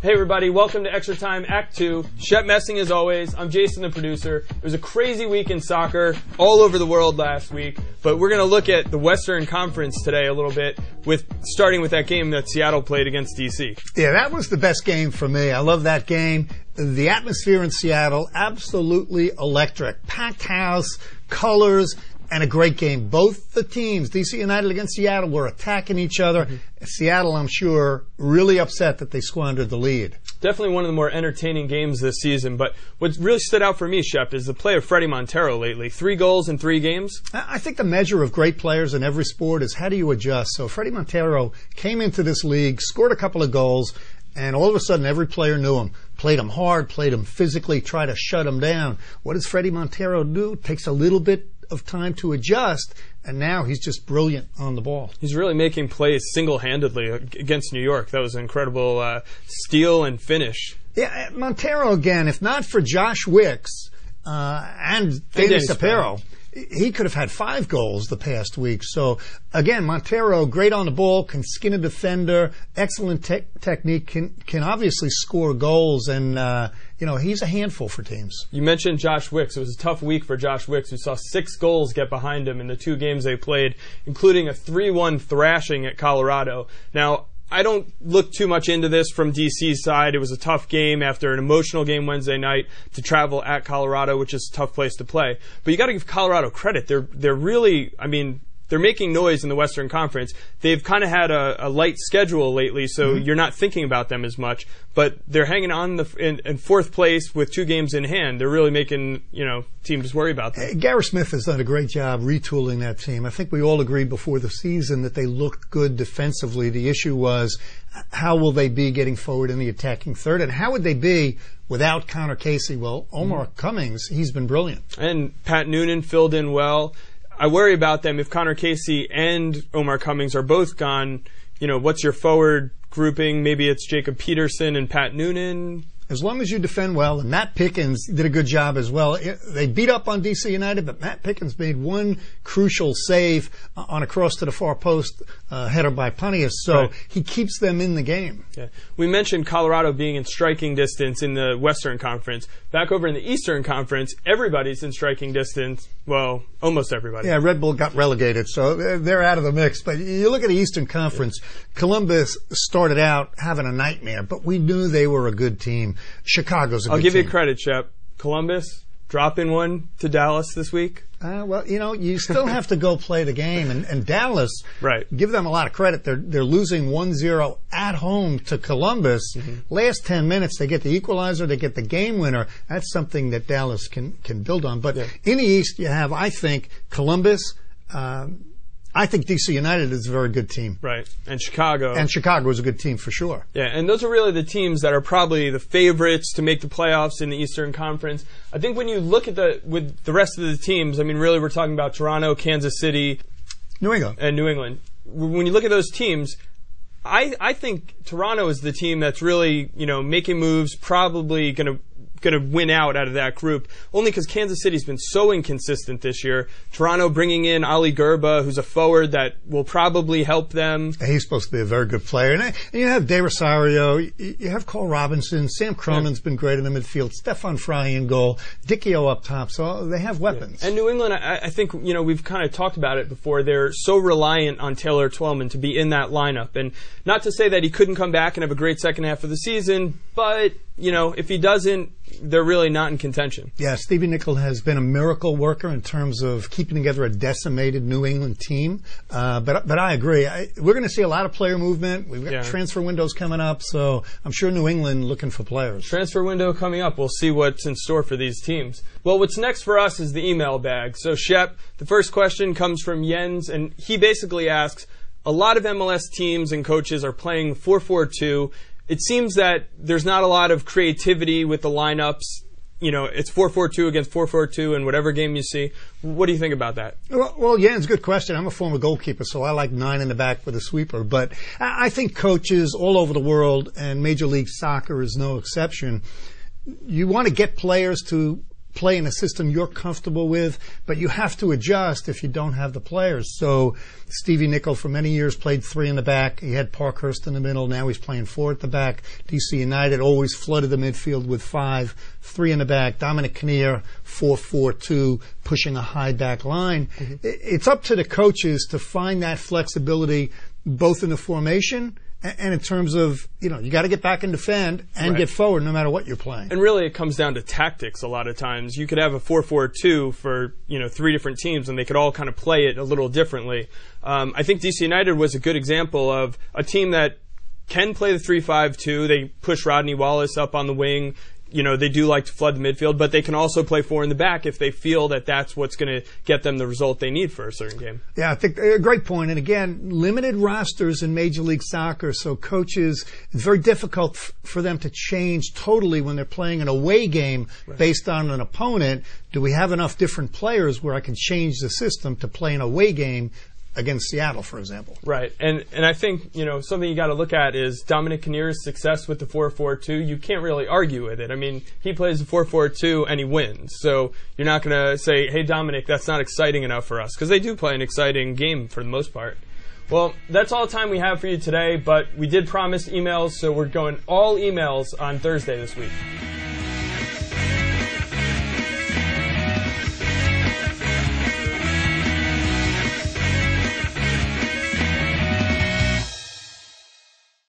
Hey everybody, welcome to Extra Time Act 2. Shep messing as always. I'm Jason, the producer. It was a crazy week in soccer all over the world last week, but we're going to look at the Western Conference today a little bit, starting with that game that Seattle played against DC. Yeah, that was the best game for me. I love that game. The atmosphere in Seattle, absolutely electric. Packed house, colors, and a great game. Both the teams, DC United against Seattle, were attacking each other. Seattle, I'm sure, really upset that they squandered the lead. Definitely one of the more entertaining games this season, but what really stood out for me, Shep, is the play of Fredy Montero lately. 3 goals in 3 games. I think the measure of great players in every sport is how do you adjust. So Fredy Montero came into this league, scored a couple of goals, and all of a sudden every player knew him. Played him hard, played him physically, tried to shut him down. What does Fredy Montero do? Takes a little bit of time to adjust, and now he's just brilliant on the ball. He's really making plays single-handedly against New York. That was an incredible steal and finish. Yeah, Montero again, if not for Josh Wicks and Danny Sapero, he could have had 5 goals the past week. So, again, Montero, great on the ball, can skin a defender, excellent technique, can obviously score goals, and, he's a handful for teams. You mentioned Josh Wicks. It was a tough week for Josh Wicks, who saw 6 goals get behind him in the 2 games they played, including a 3-1 thrashing at Colorado. Now, I don't look too much into this from DC's side. It was a tough game after an emotional game Wednesday night to travel at Colorado, which is a tough place to play. But you got to give Colorado credit. They're really, they're making noise in the Western Conference. They've kind of had a light schedule lately, so you're not thinking about them as much. But they're hanging on in 4th place with 2 games in hand. They're really making, teams worry about them. Gareth Smith has done a great job retooling that team. I think we all agreed before the season that they looked good defensively. The issue was, how will they be getting forward in the attacking third? And how would they be without Connor Casey? Well, Omar Cummings, he's been brilliant. And Pat Noonan filled in well. I worry about them if Connor Casey and Omar Cummings are both gone. What's your forward grouping? Maybe it's Jacob Peterson and Pat Noonan. As long as you defend well, and Matt Pickens did a good job as well. They beat up on DC United, but Matt Pickens made one crucial save on a cross to the far post, header by Pontius, so he keeps them in the game. Yeah. We mentioned Colorado being in striking distance in the Western Conference. Back over in the Eastern Conference, everybody's in striking distance. Well, almost everybody. Yeah, Red Bull got relegated, so they're out of the mix. But you look at the Eastern Conference, Columbus started out having a nightmare, but we knew they were a good team. Chicago's a good team. I'll give you credit, Shep. Columbus dropping one to Dallas this week. Well, you still have to go play the game. And Dallas, give them a lot of credit. They're losing 1-0 at home to Columbus. Last 10 minutes, they get the equalizer, they get the game winner. That's something that Dallas can build on. But in the East, you have, I think, Columbus. I think DC United is a very good team. Right. And Chicago. And Chicago is a good team for sure. Yeah, and those are really the teams that are probably the favorites to make the playoffs in the Eastern Conference. I think when you look at with the rest of the teams, really we're talking about Toronto, Kansas City, New England. And New England. When you look at those teams, I think Toronto is the team that's really, making moves, probably going to win out of that group, only because Kansas City's been so inconsistent this year. Toronto bringing in Ali Gerba, who's a forward that will probably help them. He's supposed to be a very good player. And you have De Rosario, you have Cole Robinson, Sam Cronin's been great in the midfield, Stefan Fry in goal, Dicchio up top, so they have weapons. Yeah. And New England, I think, we've kind of talked about it before, they're so reliant on Taylor Twellman to be in that lineup. And not to say that he couldn't come back and have a great second half of the season, but, if he doesn't, they're really not in contention. Yeah, Stevie Nicol has been a miracle worker in terms of keeping together a decimated New England team. But I agree. We're going to see a lot of player movement. We've got transfer windows coming up, so I'm sure New England looking for players. Transfer window coming up. We'll see what's in store for these teams. Well, what's next for us is the email bag. So, Shep, the first question comes from Jens, and he basically asks, a lot of MLS teams and coaches are playing 4-4-2. It seems that there's not a lot of creativity with the lineups. It's 4-4-2 against 4-4-2 in whatever game you see. What do you think about that? Well, yeah, it's a good question. I'm a former goalkeeper, so I like 9 in the back with a sweeper. But I think coaches all over the world, and Major League Soccer is no exception, you want to get players to play in a system you're comfortable with, but you have to adjust if you don't have the players. So Stevie Nicol for many years played 3 in the back. He had Parkhurst in the middle. Now he's playing 4 at the back. DC United always flooded the midfield with 5, 3 in the back. Dominic Kinnear, 4-4-2, pushing a high back line. Mm-hmm. It's up to the coaches to find that flexibility both in the formation and in terms of, you got to get back and defend and get forward no matter what you're playing. And really it comes down to tactics a lot of times. You could have a 4-4-2 for, 3 different teams and they could all kind of play it a little differently. I think DC United was a good example of a team that can play the 3-5-2. They push Rodney Wallace up on the wing. They do like to flood the midfield, but they can also play 4 in the back if they feel that that's what's going to get them the result they need for a certain game. Yeah, I think a great point. And again, limited rosters in Major League Soccer, so coaches, it's very difficult for them to change totally when they're playing an away game based on an opponent. Do we have enough different players where I can change the system to play an away game against Seattle, for example? Right. And I think, something you got to look at is Dominic Kinnear's success with the 4-4-2. You can't really argue with it. I mean, he plays the 4-4-2 and he wins. So you're not going to say, hey, Dominic, that's not exciting enough for us. Because they do play an exciting game for the most part. Well, that's all the time we have for you today, but we did promise emails, so we're going all emails on Thursday this week.